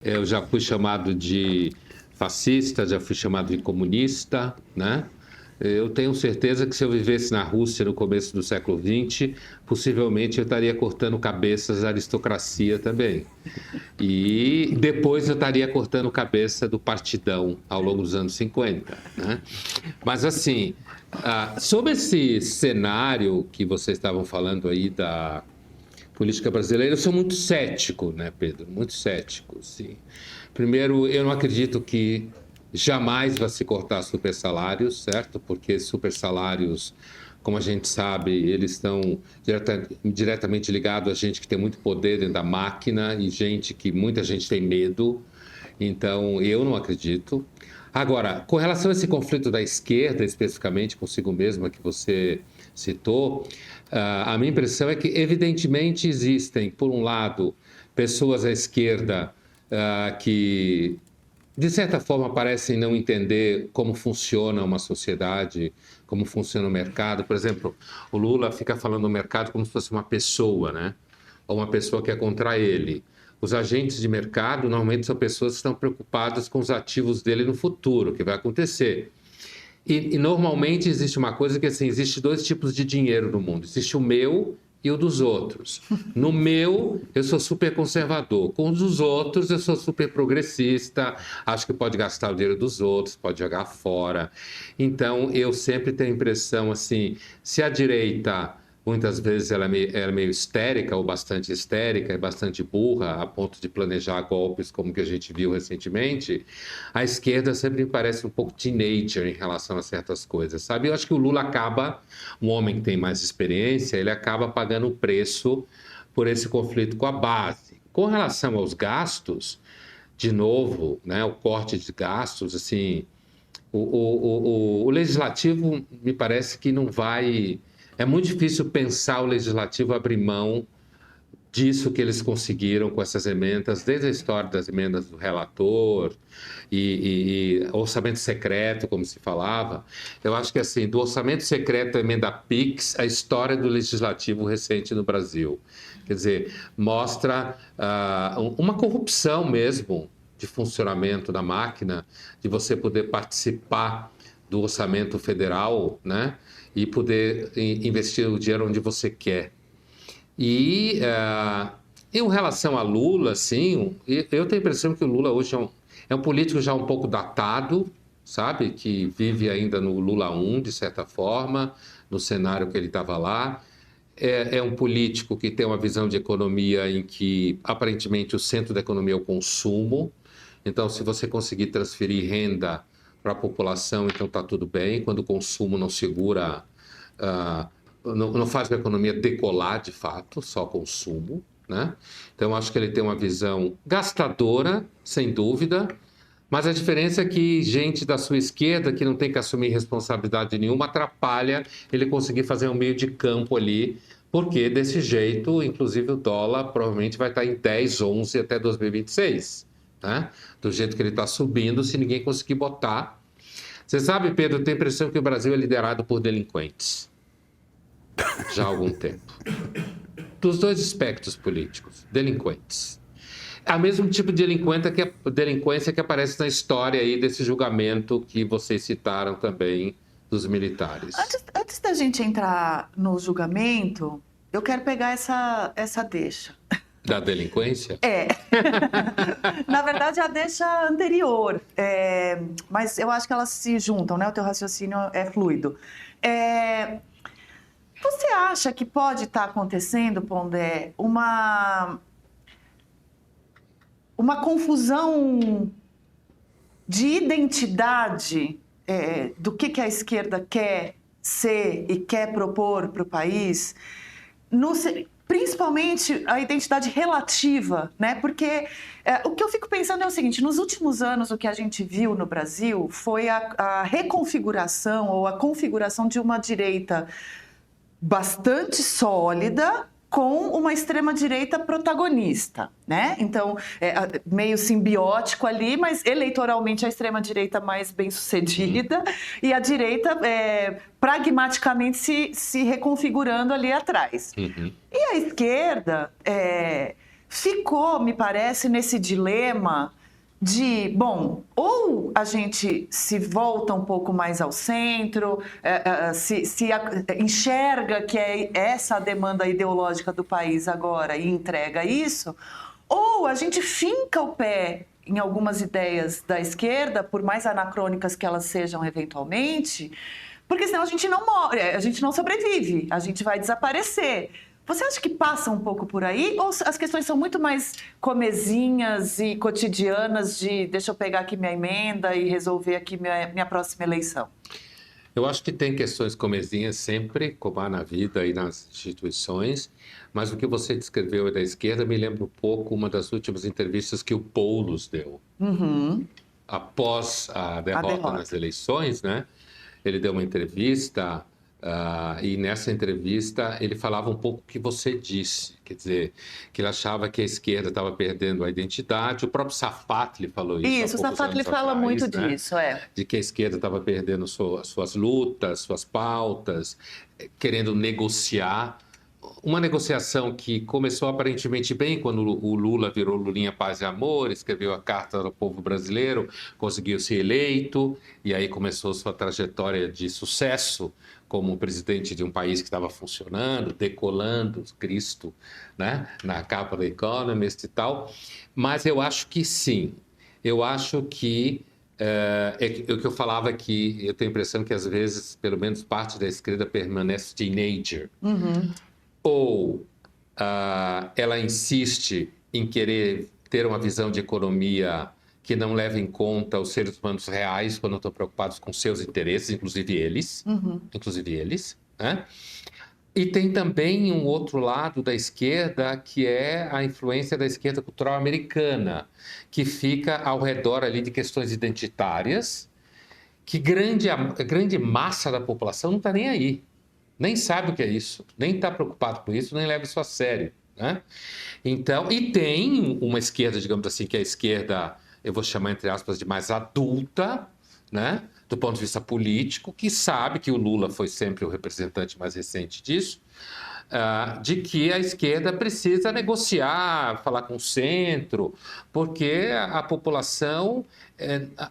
Eu já fui chamado de fascista, já fui chamado de comunista, né? Eu tenho certeza que se eu vivesse na Rússia no começo do século XX, possivelmente eu estaria cortando cabeças da aristocracia também. E depois eu estaria cortando cabeça do partidão ao longo dos anos 50, né? Mas assim, sobre esse cenário que vocês estavam falando aí da política brasileira, eu sou muito cético, né, Pedro? Muito cético, sim. Primeiro, eu não acredito que jamais vai se cortar super salários, certo? Porque super salários, como a gente sabe, eles estão diretamente ligados a gente que tem muito poder dentro da máquina e muita gente tem medo. Então, eu não acredito. Agora, com relação a esse conflito da esquerda, especificamente consigo mesma, que você citou, a minha impressão é que, evidentemente, existem, por um lado, pessoas à esquerda que, de certa forma, parecem não entender como funciona uma sociedade, como funciona o mercado. Por exemplo, o Lula fica falando do mercado como se fosse uma pessoa, né? Ou uma pessoa que é contra ele. Os agentes de mercado normalmente são pessoas que estão preocupadas com os ativos dele no futuro, o que vai acontecer. E normalmente existe uma coisa que assim, existe dois tipos de dinheiro no mundo. Existe o meu e o dos outros. No meu, eu sou super conservador. Com os dos outros, eu sou super progressista. Acho que pode gastar o dinheiro dos outros, pode jogar fora. Então, eu sempre tenho a impressão assim, se a direita muitas vezes ela é meio histérica ou bastante histérica, é bastante burra a ponto de planejar golpes como que a gente viu recentemente, a esquerda sempre me parece um pouco teenager em relação a certas coisas, sabe? Eu acho que o Lula acaba, um homem que tem mais experiência, ele acaba pagando o preço por esse conflito com a base. Com relação aos gastos, de novo, né, o corte de gastos, assim, o legislativo me parece que não vai. É muito difícil pensar o legislativo abrir mão disso que eles conseguiram com essas emendas, desde a história das emendas do relator e orçamento secreto, como se falava. Eu acho que, assim, do orçamento secreto à emenda PIX, a história do legislativo recente no Brasil. Quer dizer, mostra uma corrupção mesmo de funcionamento da máquina, de você poder participar do orçamento federal, né? E poder investir o dinheiro onde você quer. E em relação a Lula, sim, eu tenho a impressão que o Lula hoje é um político já um pouco datado, sabe? Que vive ainda no Lula 1, de certa forma, no cenário que ele estava lá. É um político que tem uma visão de economia em que, aparentemente, o centro da economia é o consumo. Então, se você conseguir transferir renda para a população, então está tudo bem. Quando o consumo não segura, não faz a economia decolar de fato, só consumo, né? Então, acho que ele tem uma visão gastadora, sem dúvida, mas a diferença é que gente da sua esquerda, que não tem que assumir responsabilidade nenhuma, atrapalha ele conseguir fazer um meio de campo ali, porque desse jeito, inclusive o dólar provavelmente vai estar em 10, 11 até 2026. Né? Do jeito que ele está subindo, se ninguém conseguir botar. Você sabe, Pedro, eu tenho a impressão que o Brasil é liderado por delinquentes já há algum tempo. Dos dois aspectos políticos, delinquentes. É o mesmo tipo de delinquência que aparece na história aí desse julgamento que vocês citaram também dos militares. Antes da gente entrar no julgamento, eu quero pegar essa deixa. Da delinquência? Na verdade, a deixa anterior. Mas eu acho que elas se juntam, né? O teu raciocínio é fluido. Você acha que pode estar acontecendo, Pondé, uma confusão de identidade do que a esquerda quer ser e quer propor para o país, principalmente a identidade relativa, né? Porque o que eu fico pensando é o seguinte: nos últimos anos o que a gente viu no Brasil foi a reconfiguração ou a configuração de uma direita bastante sólida com uma extrema-direita protagonista, né? Então, meio simbiótico ali, mas eleitoralmente a extrema-direita mais bem-sucedida e a direita pragmaticamente se reconfigurando ali atrás. E a esquerda ficou, me parece, nesse dilema de, bom, ou a gente se volta um pouco mais ao centro, enxerga que é essa a demanda ideológica do país agora e entrega isso, ou a gente finca o pé em algumas ideias da esquerda, por mais anacrônicas que elas sejam eventualmente, porque senão a gente não morre, a gente não sobrevive, a gente vai desaparecer. Você acha que passa um pouco por aí? Ou as questões são muito mais comezinhas e cotidianas de deixa eu pegar aqui minha emenda e resolver aqui minha próxima eleição? Eu acho que tem questões comezinhas sempre, como há na vida e nas instituições, mas o que você descreveu da esquerda me lembra um pouco uma das últimas entrevistas que o Boulos deu. Após a derrota nas eleições, né? Ele deu uma entrevista e nessa entrevista ele falava um pouco o que você disse, quer dizer, que ele achava que a esquerda estava perdendo a identidade. O próprio Safatli falou isso. Isso, o Safatli fala muito disso, de que a esquerda estava perdendo suas lutas, suas pautas, querendo negociar. Uma negociação que começou aparentemente bem quando o Lula virou Lulinha Paz e Amor, escreveu a Carta ao Povo Brasileiro, conseguiu ser eleito, e aí começou sua trajetória de sucesso como presidente de um país que estava funcionando, decolando, Cristo, né, na capa da Economist e tal. Mas eu acho que sim, eu acho que o que eu falava que eu tenho a impressão que às vezes, pelo menos parte da esquerda permanece teenager. Ou ela insiste em querer ter uma visão de economia que não leva em conta os seres humanos reais quando estão preocupados com seus interesses, inclusive eles, né? E tem também um outro lado da esquerda, que é a influência da esquerda cultural americana, que fica ao redor ali de questões identitárias, que a grande massa da população não está nem aí. Nem sabe o que é isso, nem está preocupado com isso, nem leva isso a sério, né? Então, e tem uma esquerda, digamos assim, que é a esquerda, eu vou chamar entre aspas de mais adulta, né? Do ponto de vista político, que sabe que o Lula foi sempre o representante mais recente disso, de que a esquerda precisa negociar, falar com o centro, porque a população,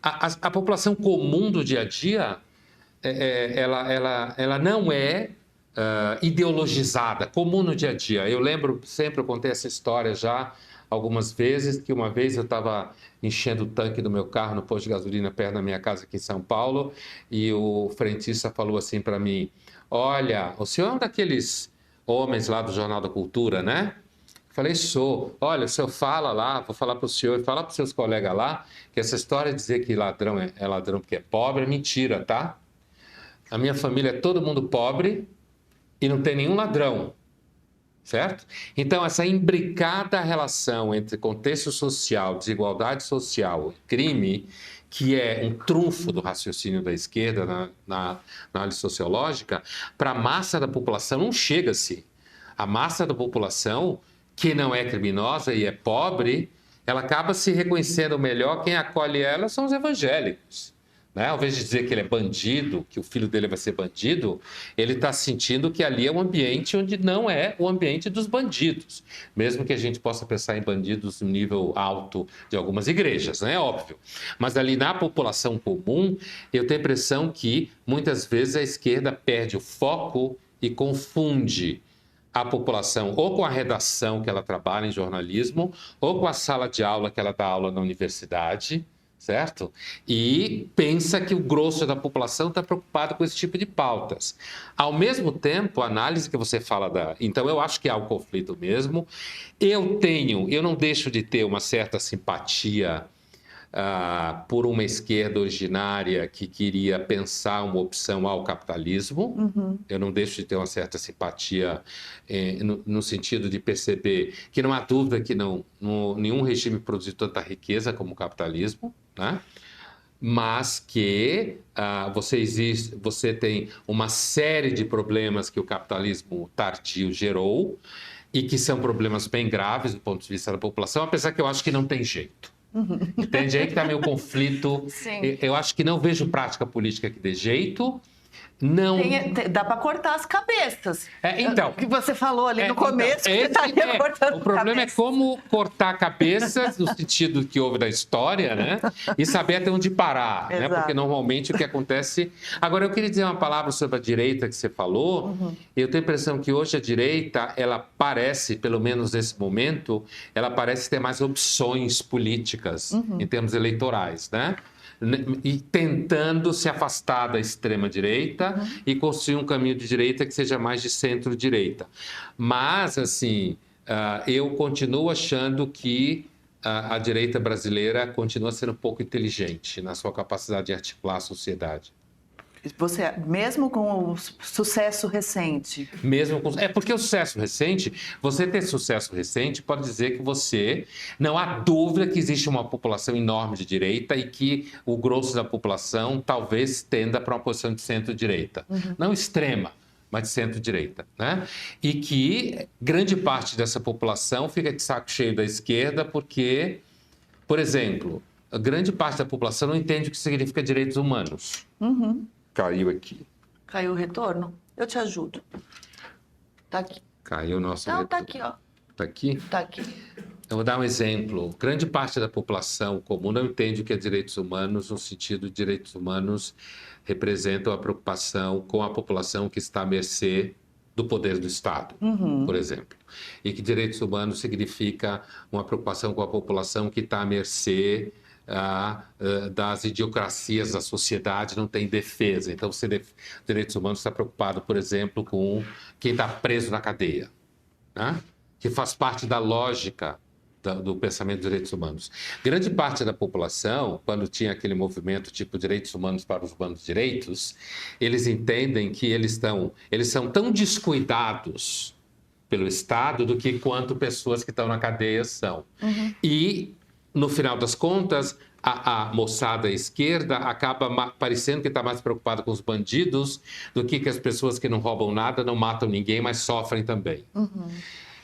a população comum do dia a dia, ela não é ideologizada, comum no dia a dia. Eu lembro, sempre eu contei essa história já algumas vezes, que uma vez eu estava enchendo o tanque do meu carro no posto de gasolina perto da minha casa aqui em São Paulo, e o frentista falou assim para mim: olha, o senhor é um daqueles homens lá do Jornal da Cultura, né? Falei, sou. Olha, o senhor fala lá, vou falar para o senhor e falar para os seus colegas lá, que essa história de dizer que ladrão é ladrão porque é pobre é mentira, tá? A minha família é todo mundo pobre e não tem nenhum ladrão, certo? Então, essa imbricada relação entre contexto social, desigualdade social e crime, que é um trunfo do raciocínio da esquerda na análise sociológica, para a massa da população não chega-se. A massa da população, que não é criminosa e é pobre, ela acaba se reconhecendo melhor. Quem acolhe ela são os evangélicos. Né? Ao invés de dizer que ele é bandido, que o filho dele vai ser bandido, ele está sentindo que ali é um ambiente onde não é o ambiente dos bandidos. Mesmo que a gente possa pensar em bandidos no nível alto de algumas igrejas, né? Óbvio. Mas ali na população comum, eu tenho a impressão que muitas vezes a esquerda perde o foco e confunde a população ou com a redação que ela trabalha em jornalismo, ou com a sala de aula que ela dá aula na universidade, certo? E pensa que o grosso da população está preocupado com esse tipo de pautas. Ao mesmo tempo, a análise que você fala Então, eu acho que há um conflito mesmo. Eu não deixo de ter uma certa simpatia por uma esquerda originária que queria pensar uma opção ao capitalismo. Eu não deixo de ter uma certa simpatia no sentido de perceber que não há dúvida que nenhum regime produziu tanta riqueza como o capitalismo, né? Mas que você tem uma série de problemas que o capitalismo tardio gerou e que são problemas bem graves do ponto de vista da população, apesar que eu acho que não tem jeito. Entende? Aí que está meu conflito. Sim. Eu acho que não vejo prática política que dê jeito, Não. Dá para cortar as cabeças. Então. O que você falou ali no começo, que estaria cortando o problema cabeças. é como cortar cabeças, no sentido que houve da história, né? E saber até onde parar, né? Porque normalmente o que acontece... Agora, eu queria dizer uma palavra sobre a direita que você falou. Eu tenho a impressão que hoje a direita, ela parece, pelo menos nesse momento, ela parece ter mais opções políticas em termos eleitorais, né? E tentando se afastar da extrema-direita e construir um caminho de direita que seja mais de centro-direita. Mas, assim, eu continuo achando que a direita brasileira continua sendo um pouco inteligente na sua capacidade de articular a sociedade. Você, mesmo com o sucesso recente? Porque o sucesso recente, você ter sucesso recente pode dizer que você, não há dúvida que existe uma população enorme de direita e que o grosso da população talvez tenda para uma posição de centro-direita. Não extrema, mas de centro-direita, né? E que grande parte dessa população fica de saco cheio da esquerda porque, por exemplo, a grande parte da população não entende o que significa direitos humanos. Caiu aqui. Caiu o retorno? Eu te ajudo. Tá aqui. Caiu o nosso Não, retorno. tá aqui, ó. Tá aqui? Tá aqui. Eu vou dar um exemplo. Grande parte da população comum não entende o que é direitos humanos, no sentido de direitos humanos representam a preocupação com a população que está à mercê do poder do Estado, por exemplo. E que direitos humanos significa uma preocupação com a população que está à mercê das idiocracias da sociedade, não tem defesa. Então, direitos humanos está preocupado, por exemplo, com quem está preso na cadeia, né? Que faz parte da lógica do pensamento dos direitos humanos. Grande parte da população, quando tinha aquele movimento tipo direitos humanos para os humanos direitos, eles entendem que eles são tão descuidados pelo Estado do que quanto pessoas que estão na cadeia são. E no final das contas, a moçada à esquerda acaba parecendo que está mais preocupada com os bandidos do que as pessoas que não roubam nada, não matam ninguém, mas sofrem também.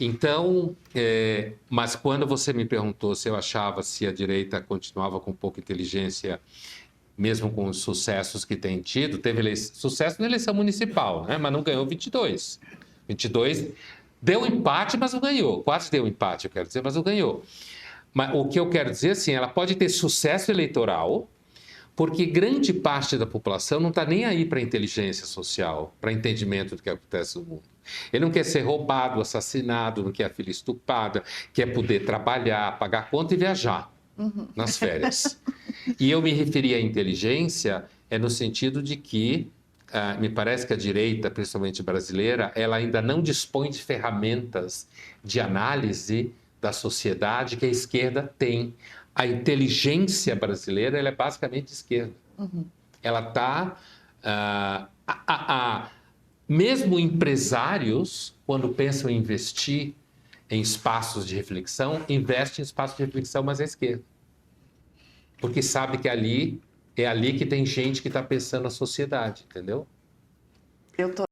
Então, mas quando você me perguntou se eu achava se a direita continuava com pouca inteligência, mesmo com os sucessos que tem tido, teve sucesso na eleição municipal, né? Mas não ganhou 22. 22 deu empate, mas não ganhou. Quase deu empate, eu quero dizer, mas não ganhou. Mas o que eu quero dizer, assim, ela pode ter sucesso eleitoral, porque grande parte da população não está nem aí para a inteligência social, para entendimento do que acontece no mundo. Ele não quer ser roubado, assassinado, não quer a filha estuprada, quer poder trabalhar, pagar conta e viajar nas férias. E eu me referi à inteligência no sentido de que me parece que a direita, principalmente brasileira, ela ainda não dispõe de ferramentas de análise da sociedade que a esquerda tem. A inteligência brasileira ela é basicamente de esquerda. Ela está... mesmo empresários, quando pensam em investir em espaços de reflexão, investem em espaços de reflexão, mas à esquerda. Porque sabe que é ali que tem gente que está pensando na sociedade, entendeu? Eu tô